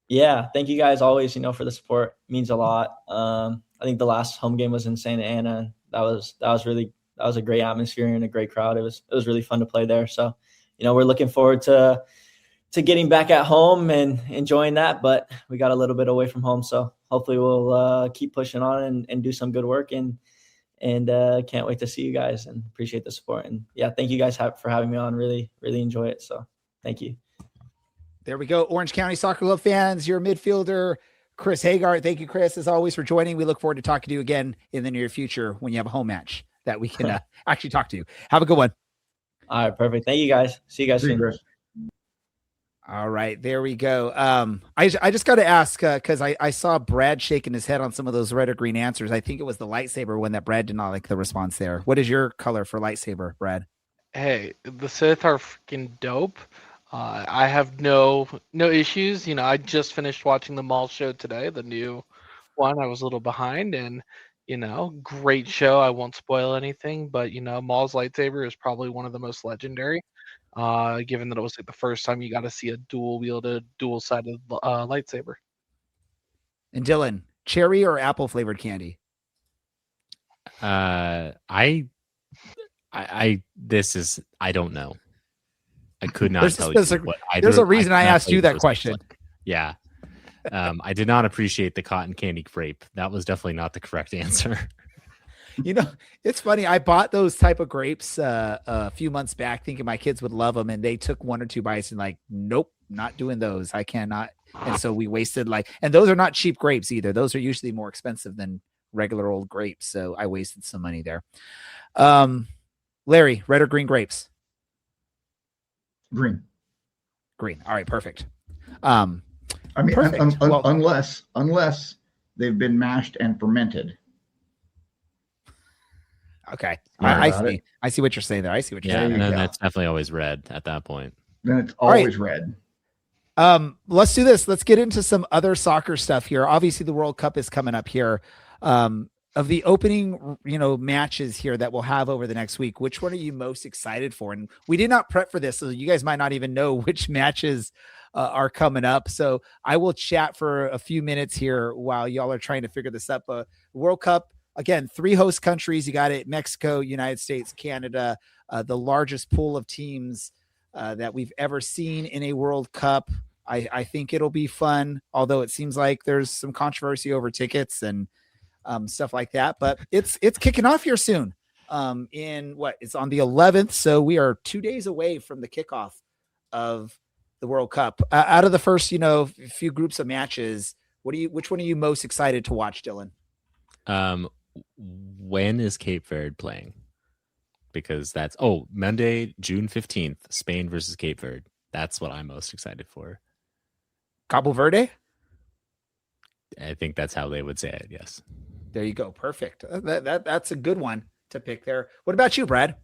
Yeah, thank you guys always, for the support. It means a lot. I think the last home game was in Santa Ana. That was a great atmosphere and a great crowd. It was really fun to play there. So, we're looking forward to getting back at home and enjoying that, but we got a little bit away from home. So hopefully we'll keep pushing on and do some good work and can't wait to see you guys and appreciate the support. And yeah, thank you guys for having me on. Really, really enjoy it. So thank you. There we go. Orange County Soccer Club fans, your midfielder, Chris Hegardt. Thank you, Chris, as always, for joining. We look forward to talking to you again in the near future when you have a home match that we can actually talk to you. Have a good one. All right, perfect. Thank you guys. See you guys soon. Chris. All right, there we go. I just got to ask because I saw Brad shaking his head on some of those red or green answers. I think it was the lightsaber one that Brad did not like the response there. What is your color for lightsaber, Brad? Hey, the Sith are freaking dope. I have no issues. I just finished watching the Maul show today, the new one. I was a little behind, and great show. I won't spoil anything, but Maul's lightsaber is probably one of the most legendary. Given that it was like the first time you got to see a dual-wielded, dual-sided lightsaber. And Dylan, cherry or apple flavored candy? I don't know. I could not tell you. There's a reason I asked you that question. Like. Yeah. I did not appreciate the cotton candy grape. That was definitely not the correct answer. It's funny. I bought those type of grapes a few months back thinking my kids would love them. And they took one or two bites and like, nope, not doing those. I cannot. And so we wasted and those are not cheap grapes either. Those are usually more expensive than regular old grapes. So I wasted some money there. Larry, red or green grapes? Green. All right. Perfect. Perfect. Unless they've been mashed and fermented. Okay. I see what you're saying there. I see what you're saying. Yeah, and that's definitely always red at that point. Then it's always red. Let's do this. Let's get into some other soccer stuff here. Obviously, the World Cup is coming up here. Of the opening, matches here that we'll have over the next week, which one are you most excited for? And we did not prep for this, so you guys might not even know which matches are coming up. So I will chat for a few minutes here while y'all are trying to figure this up. World Cup. Again, 3 host countries. You got it: Mexico, United States, Canada, the largest pool of teams that we've ever seen in a World Cup. I think it'll be fun, although it seems like there's some controversy over tickets and stuff like that. But it's kicking off here soon. It's on the 11th, so we are 2 days away from the kickoff of the World Cup. Out of the first, few groups of matches, which one are you most excited to watch, Dylan? When is Cape Verde playing? Because that's Monday, June 15th, Spain versus Cape Verde. That's what I'm most excited for. Cabo Verde? I think that's how they would say it. Yes. There you go. Perfect. That's a good one to pick there. What about you, Brad?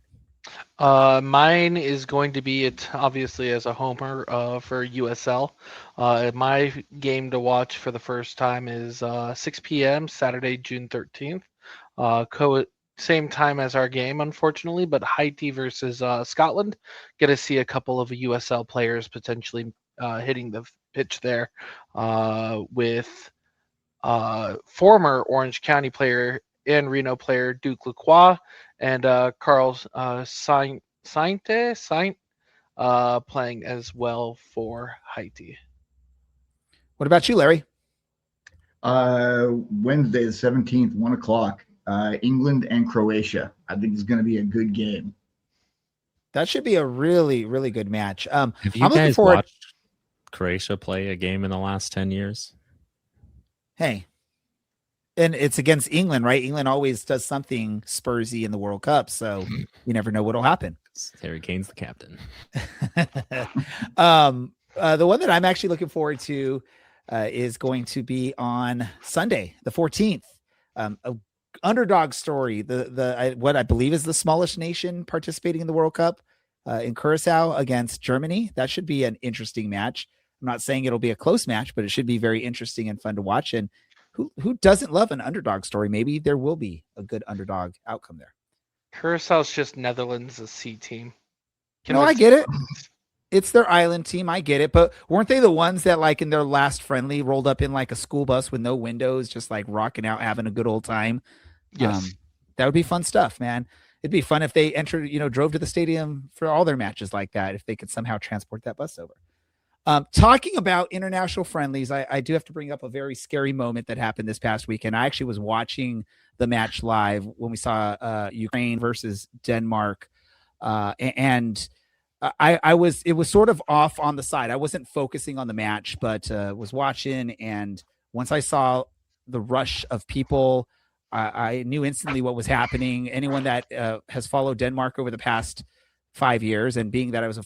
Mine is going to be obviously as a homer for USL. My game to watch for the first time is 6 p.m. Saturday, June 13th. Same time as our game, unfortunately, but Haiti versus Scotland. Get to see a couple of USL players potentially hitting the pitch there with former Orange County player and Reno player Duke Lacroix and Carl Saint playing as well for Haiti. What about you, Larry? Wednesday the 17th, 1:00, England and Croatia. I think it's going to be a good game. That should be a really, really good match. Have you guys watched Croatia play a game in the last 10 years? Hey, and it's against England, right? England always does something Spursy in the World Cup, so you never know what'll happen. Harry Kane's the captain. The one that I'm actually looking forward to is going to be on Sunday, the 14th. A underdog story. What I believe is the smallest nation participating in the World Cup in Curacao against Germany. That should be an interesting match. I'm not saying it'll be a close match, but it should be very interesting and fun to watch. And who doesn't love an underdog story? Maybe there will be a good underdog outcome there. Curaçao's just Netherlands' a C team. No, I get it. It's their island team. I get it. But weren't they the ones that, like, in their last friendly rolled up in like a school bus with no windows, just like rocking out, having a good old time? Yes. That would be fun stuff, man. It'd be fun if they drove to the stadium for all their matches like that, if they could somehow transport that bus over. Talking about international friendlies, I do have to bring up a very scary moment that happened this past weekend. I actually was watching the match live when we saw Ukraine versus Denmark. It was sort of off on the side. I wasn't focusing on the match, but was watching. And once I saw the rush of people, I knew instantly what was happening. Anyone that has followed Denmark over the past 5 years, and being that I was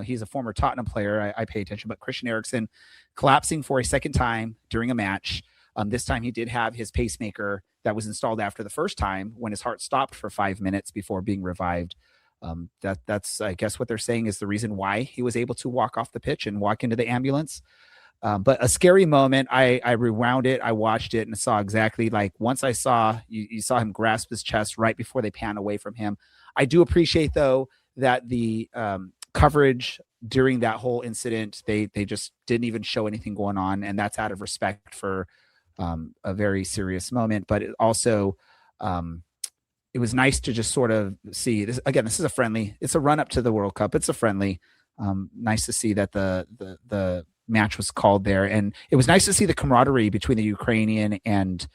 he's a former Tottenham player, I pay attention. But Christian Eriksen collapsing for a second time during a match. This time he did have his pacemaker that was installed after the first time when his heart stopped for 5 minutes before being revived. That's I guess what they're saying is the reason why he was able to walk off the pitch and walk into the ambulance. But a scary moment. I rewound it. I watched it and saw exactly, like, once I saw you saw him grasp his chest right before they pan away from him. I do appreciate, though, that the coverage during that whole incident, they just didn't even show anything going on. And that's out of respect for a very serious moment. But it also, it was nice to just sort of see this again. This is a friendly. It's a run up to the World Cup. It's a friendly. Nice to see that the match was called there, and it was nice to see the camaraderie between the Ukrainian and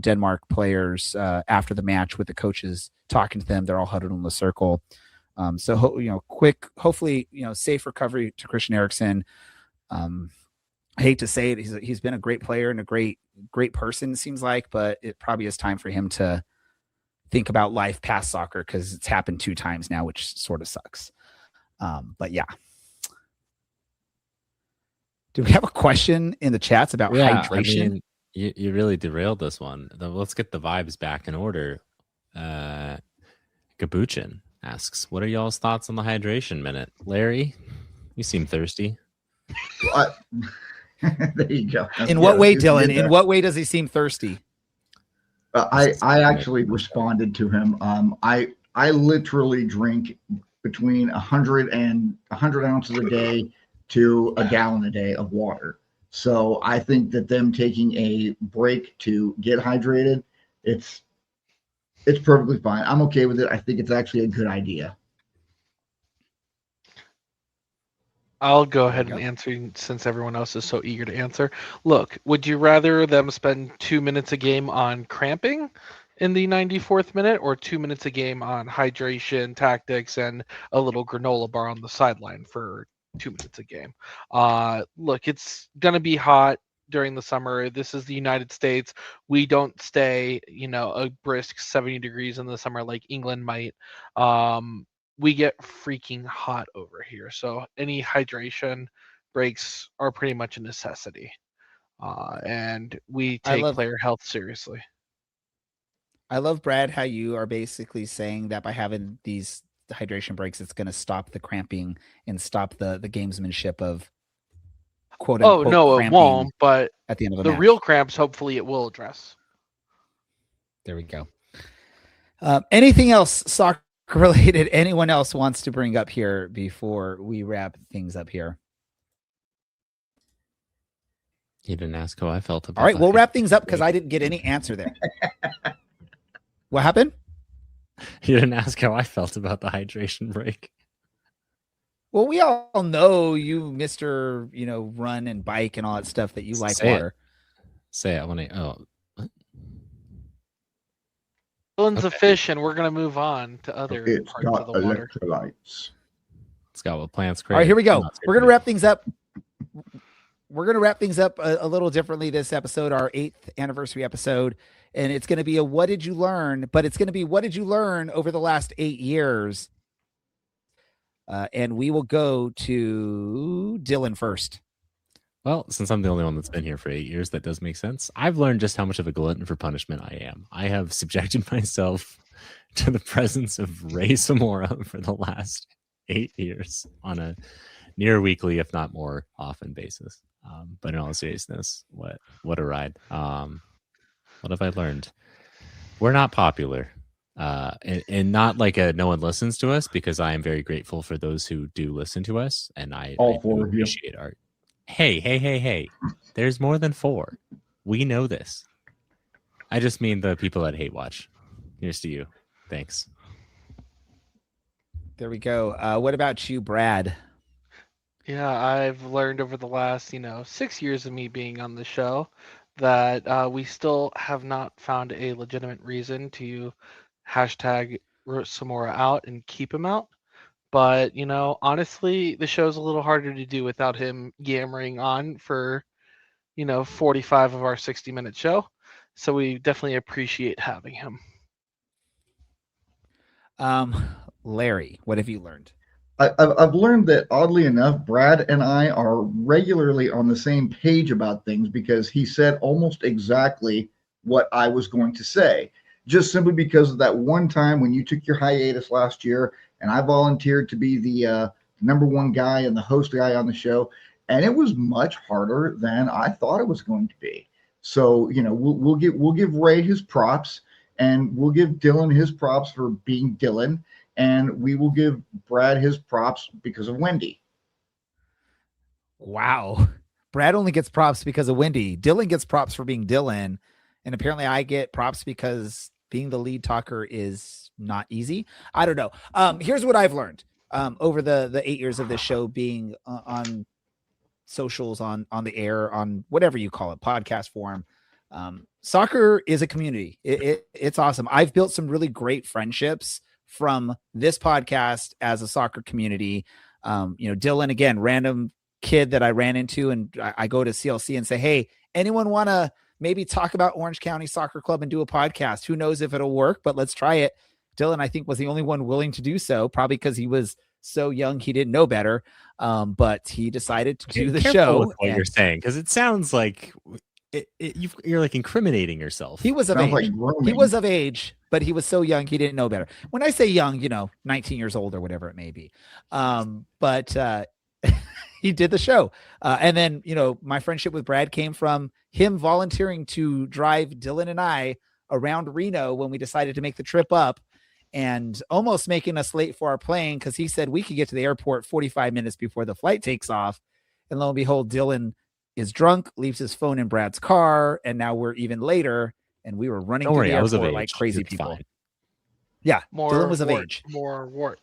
Denmark players after the match, with the coaches talking to them. They're all huddled in the circle. Hopefully, safe recovery to Christian Eriksen. I hate to say it, he's been a great player and a great person, it seems like, but it probably is time for him to think about life past soccer, because it's happened 2 times now, which sort of sucks. But yeah. Do we have a question in the chats about hydration? I mean, you really derailed this one. Let's get the vibes back in order. Gabuchin asks, what are y'all's thoughts on the hydration minute? Larry, you seem thirsty. There you go. In what way, Dylan? In what way does he seem thirsty? I actually responded to him. I literally drink between 100 ounces a day to a gallon a day of water. So I think that them taking a break to get hydrated, it's perfectly fine. I'm okay with it. I think it's actually a good idea. I'll go ahead and answer, since everyone else is so eager to answer. Look, would you rather them spend 2 minutes a game on cramping in the 94th minute, or 2 minutes a game on hydration, tactics, and a little granola bar on the sideline for 2 minutes a game? Look, it's going to be hot during the summer. This is the United States. We don't stay, a brisk 70 degrees in the summer like England might. We get freaking hot over here. So any hydration breaks are pretty much a necessity. And we take player health seriously. I love, Brad, how you are basically saying that by having these hydration breaks, it's going to stop the cramping and stop the gamesmanship of quote unquote. Oh, no, it won't. But at the end of the match, real cramps, hopefully it will address. There we go. Anything else soccer related anyone else wants to bring up here before we wrap things up here? You didn't ask how I felt about. All right, we'll wrap things up because I didn't get any answer there. What happened? You didn't ask how I felt about the hydration break. Well, we all know you, Mr. Run and bike and all that stuff, that you like water. Say it when what? Dylan's a fish, and we're going to move on to other parts of the water. It's got what plants crave. All right, here we go. We're going to wrap things up. We're going to wrap things up a little differently this episode, our 8th anniversary episode. And it's going to be a what did you learn? But it's going to be what did you learn over the last 8 years? And we will go to Dylan first. Well, since I'm the only one that's been here for 8 years, that does make sense. I've learned just how much of a glutton for punishment I am. I have subjected myself to the presence of Ray Zamora for the last 8 years on a near weekly, if not more often basis. But in all seriousness, what a ride. What have I learned? We're not popular. And not like no one listens to us, because I am very grateful for those who do listen to us, and I do appreciate our. Hey! There's more than 4. We know this. I just mean the people at Hate Watch. Here's to you. Thanks. There we go. What about you, Brad? Yeah, I've learned over the last 6 years of me being on the show that we still have not found a legitimate reason to hashtag Samora out and keep him out. But, honestly, the show's a little harder to do without him yammering on for, 45 of our 60-minute show. So we definitely appreciate having him. Larry, what have you learned? I've learned that, oddly enough, Brad and I are regularly on the same page about things, because he said almost exactly what I was going to say, just simply because of that one time when you took your hiatus last year and I volunteered to be the number one guy and the host guy on the show. And it was much harder than I thought it was going to be. So, we'll give Ray his props, and we'll give Dylan his props for being Dylan. And we will give Brad his props because of Wendy. Wow. Brad only gets props because of Wendy. Dylan gets props for being Dylan. And apparently I get props because being the lead talker is not easy. I don't know. Here's what I've learned over the 8 years of this show being on socials, on the air, on whatever you call it, podcast form. Soccer is a community. It's awesome. I've built some really great friendships from this podcast as a soccer community. Dylan, again, random kid that I ran into, and I go to CLC and say, hey, anyone want to maybe talk about Orange County Soccer Club and do a podcast? Who knows if it'll work, but let's try it. Dylan, I think, was the only one willing to do so, probably because he was so young he didn't know better. But he decided to do the show. With what you're saying, because it sounds like you're like incriminating yourself. He was of age. He was of age, but he was so young he didn't know better. When I say young, 19 years old or whatever it may be. But he did the show. And then, my friendship with Brad came from him volunteering to drive Dylan and I around Reno when we decided to make the trip up, and almost making us late for our plane because he said we could get to the airport 45 minutes before the flight takes off. And lo and behold, Dylan is drunk, leaves his phone in Brad's car, and now we're even later, and we were running to the airport like crazy people. Fine. Yeah, Dylan was of age. More wart.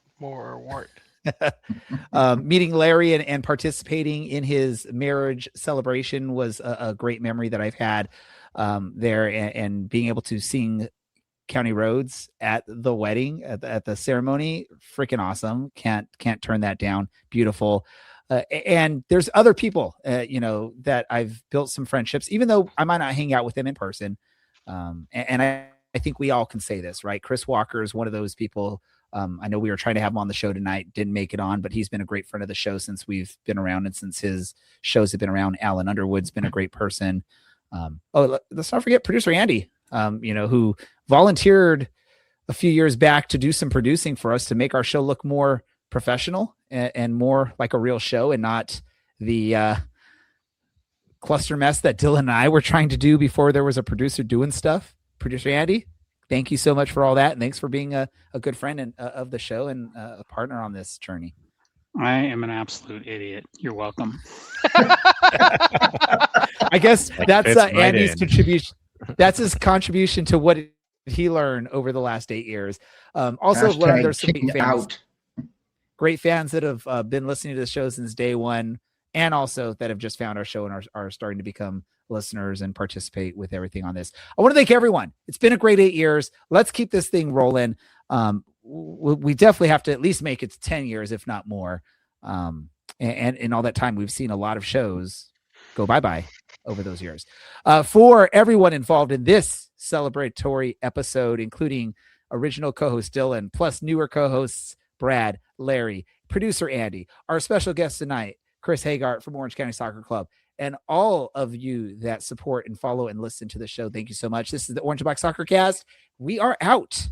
Meeting Larry and participating in his marriage celebration was a great memory that I've had there, and being able to sing County Roads at the wedding, at the ceremony, freaking awesome. Can't turn that down. Beautiful. And there's other people, that I've built some friendships, even though I might not hang out with them in person. And I think we all can say this, right? Chris Walker is one of those people. I know we were trying to have him on the show tonight, didn't make it on, but he's been a great friend of the show since we've been around and since his shows have been around. Alan Underwood's been a great person. Let's not forget producer Andy, who volunteered a few years back to do some producing for us to make our show look more professional and more like a real show, and not the cluster mess that Dylan and I were trying to do before there was a producer doing stuff. Producer Andy, thank you so much for all that, and thanks for being a good friend of the show and a partner on this journey. I am an absolute idiot. You're welcome. I guess that's Andy's contribution. That's his contribution to what he learned over the last 8 years. Also learned there's some big fans, great fans that have been listening to the show since day one, and also that have just found our show and are starting to become listeners and participate with everything on this. I want to thank everyone. It's been a great 8 years. Let's keep this thing rolling. We definitely have to at least make it to 10 years, if not more. And in all that time, we've seen a lot of shows go bye-bye over those years. For everyone involved in this celebratory episode, including original co-host Dylan, plus newer co-hosts Brad, Larry, producer Andy, our special guest tonight, Chris Hegardt from Orange County Soccer Club, and all of you that support and follow and listen to the show, thank you so much. This is the Orange and Black Soccer Cast. We are out.